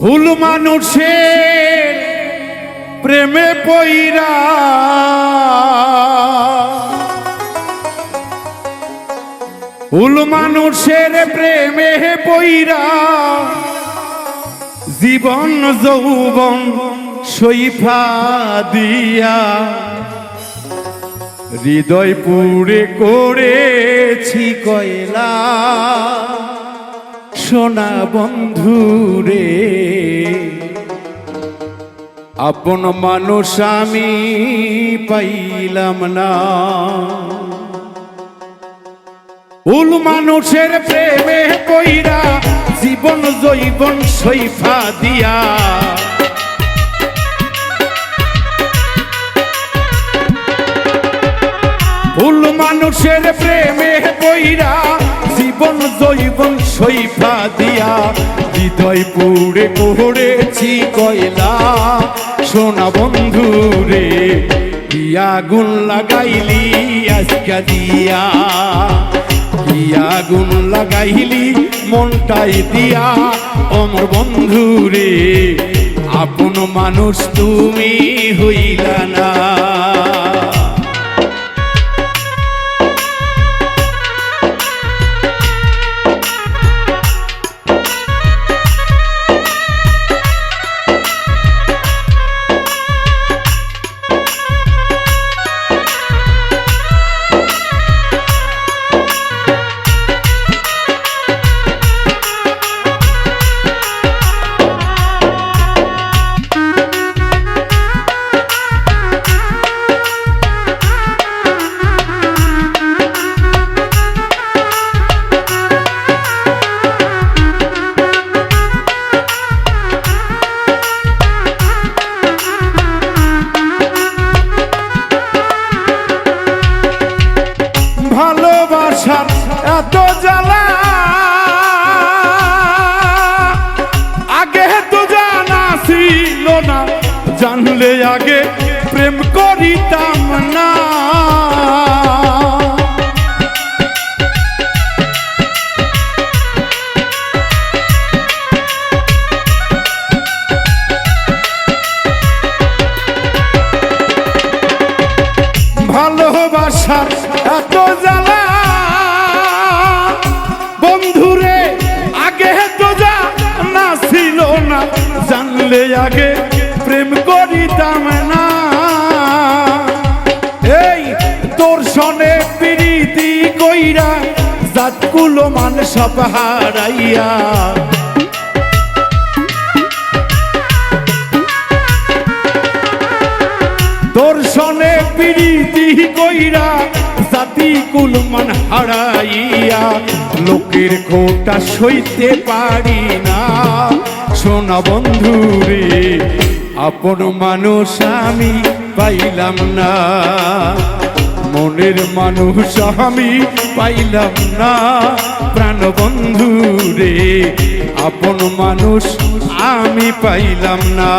ভুল মানুষের প্রেমে পইরা ভুল মানুষের প্রেমে পইরা জীবন যৌবন সইফা দিয়া হৃদয় পুড়ে করেছি কয়লা সোনা বন্ধুরে আপন মানুষ আমি পাইলাম না ভুল মানুষের প্রেমে পইরা জীবন জৈবন সইফা দিয়া ভুল মানুষের প্রেমে পইরা জীবন জৈবন সইফা দিয়া হৃদয় পুড়ে করেছি কয়লা সোনা বন্ধুরে আগুন লাগাইলি আজকা দিয়া আগুন লাগাইলি মনটাই দিয়া অমর বন্ধুরে আপন মানুষ তুমি হইলা না ভালোবাসার এত জ্বালা আগে তো জানা ছিল না জানলে আগে প্রেম করিতাম না ভালোবাসার এত জ্বালা বন্ধুরে আগে তো জানা ছিল না জানলে আগে প্রেম করিতাম না এই তোর সনে প্রীতি কইরা জাতকুলো মান সব হারাইয়া তোর সনে প্রীতি কইরা জাতি কুলমান হারাইয়া লোকের খোটা সইতে পারি না সোনা বন্ধুরে আপন মানুষ আমি পাইলাম না মনের মানুষ আমি পাইলাম না প্রাণ বন্ধুরে আপন মানুষ আমি পাইলাম না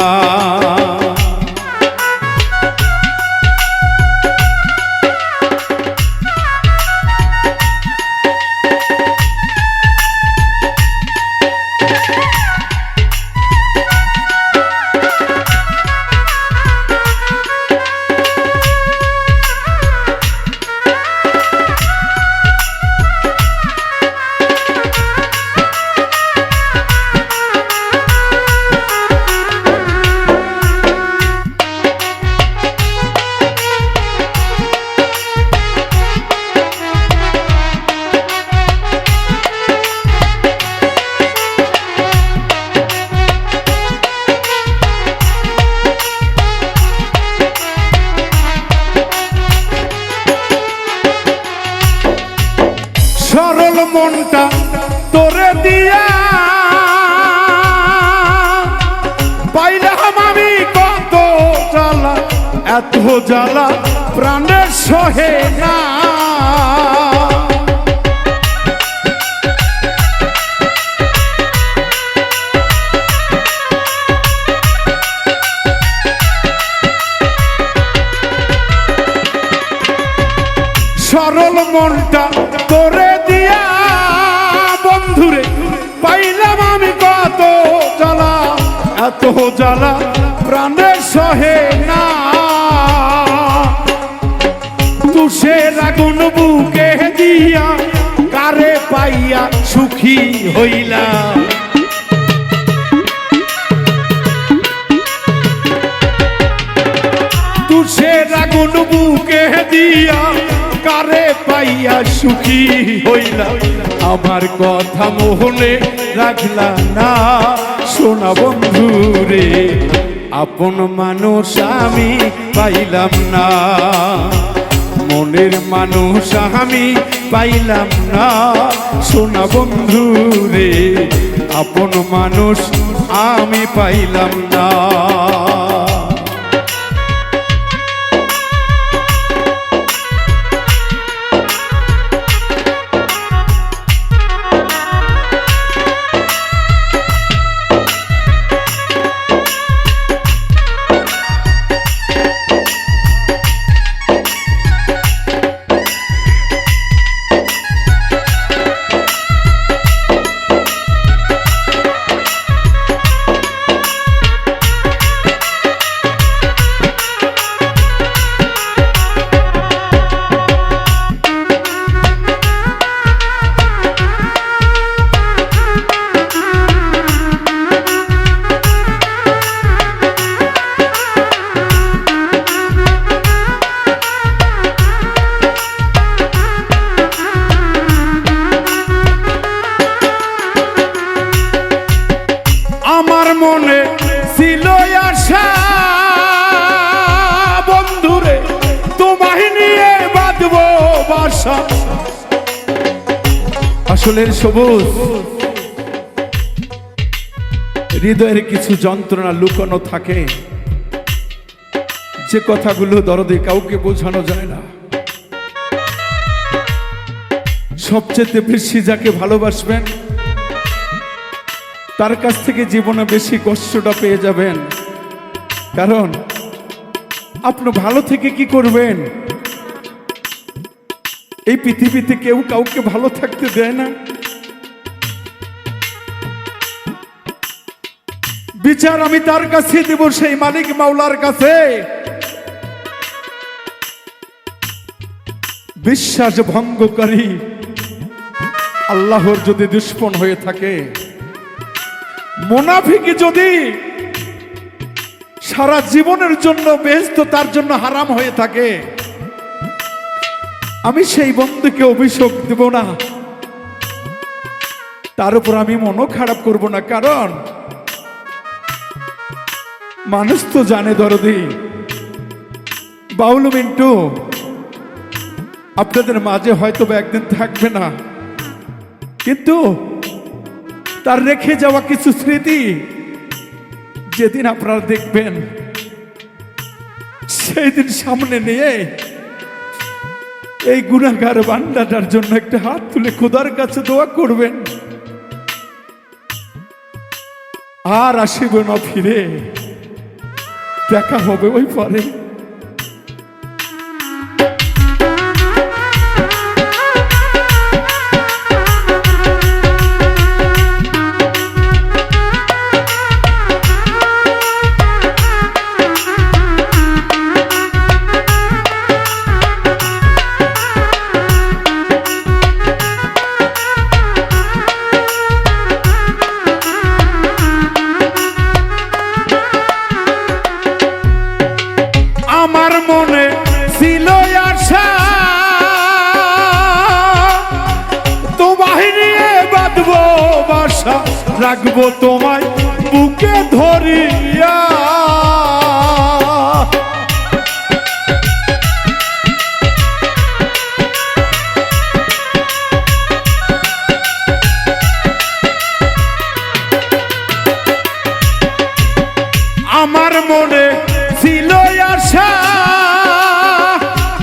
সরল মনটা তোরে দিয়া পাইলাম আমি কত জ্বালা এত জ্বালা প্রাণের সহে না সরল মনটা তোরে দিয়া বন্ধুরে পাইলাম আমি কত জ্বালা এত জ্বালা প্রাণে সহে না, তুষের আগুন বুকে দিয়া কারে পাইয়া সুখী হইলা। তুষের আগুন বুকে দিয়া কারে পাইয়া সুখী হইলা। আমার কথা মোহনে রাখলা না সোনা বন্ধু রে, আপন মানুষ আমি পাইলাম না, মনের মানুষ আমি পাইলাম না সোনা বন্ধু রে, আপন মানুষ আমি পাইলাম না। আমার মনে ছিল আশা বন্ধুরে তোমায় নিয়ে বাঁধবো বাসা। আসলে সবুজ হৃদয়ের কিছু যন্ত্রণা লুকানো থাকে, যে কথাগুলো দরদে কাউকে বোঝানো যায় না। সবচেয়ে বেশি যাকে ভালোবাসবেন তার কাছ থেকে জীবনে বেশি কষ্টটা পেয়ে যাবেন, কারণ আপনি ভালো থেকে কি করবেন? এই পৃথিবীতে কেউ কাউকে ভালো থাকতে দেয় না। বিচার আমি তার কাছে দেব, সেই মালিক মাওলার কাছে। বিশ্বাস ভঙ্গকারী আল্লাহর যদি দুশমন হয়ে থাকে, মুনাফিক যদি সারা জীবনের জন্য বেহেশত তার জন্য হারাম হয়ে থাকে, আমি সেই বন্ধুকে অভিযোগ দেব না, তার উপর আমি মনও খারাপ করব না, কারণ মানুষ তো জানে দরদি। বাউল মিন্টু আপনাদের মাঝে হয়তো একদিন থাকবে না, কিন্তু তার রেখে যাওয়া কিছু স্মৃতি যেদিন আপনারা দেখবেন, সেই দিন সামনে নিয়ে এই গুনাহগার বান্দাটার জন্য একটা হাত তুলে খোদার কাছে দোয়া করবেন। আর আসিব না ফিরে, দেখা হবে ওই পরে। আমার মনে ছিল আশা তোমায় নিয়ে বাঁধবো বাসা, রাখবো তোমায় বুকে ধরিয়া। আমার মনে ছিল আশা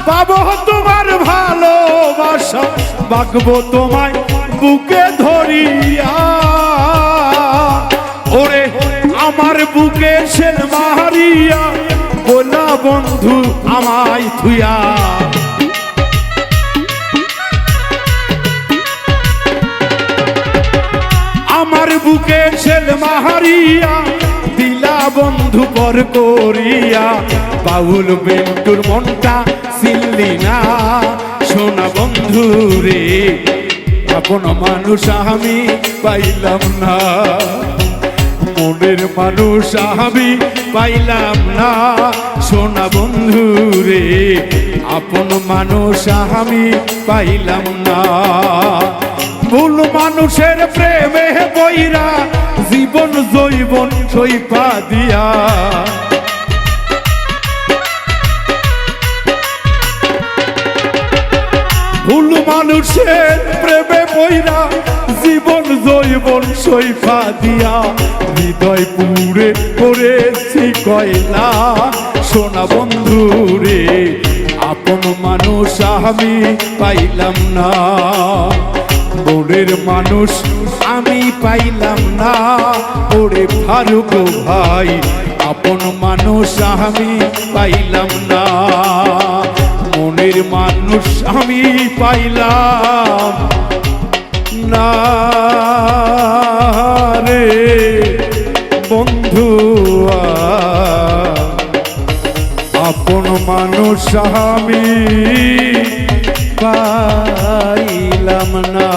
পাবো তোমার ভালোবাসা, বাঁধবো তোমায় বুকে ধরিয়া। ওরে আমার বুকে সেল মারিয়া বলা বন্ধু আমায় থুয়া। আমার বুকে সেল মারিয়া দিলা বন্ধু পর করিয়া বাউল বেন্টুর মনটা ছিললি না সোনা বন্ধু রে আপন মানুষ আমি পাইলাম না মনের মানুষ আমি পাইলাম না সোনা বন্ধু রে আপন মানুষ আমি পাইলাম না ভুল মানুষের প্রেমে বইরা জীবন জৈবন সইপা দিয়া ভুল মানুষের প্রেমে বইরা জীবন জৈবন সইফা দিয়া হৃদয় পুরে করেছি কয়লা সোনা বন্ধু রে আপন মানুষ আমি পাইলাম না মনের মানুষ আমি পাইলাম না ওরে ফারুক ভাই আপন মানুষ আমি পাইলাম না মনের মানুষ আমি পাইলাম না রে বন্ধু আপন মানুষ আমি পাইলাম না।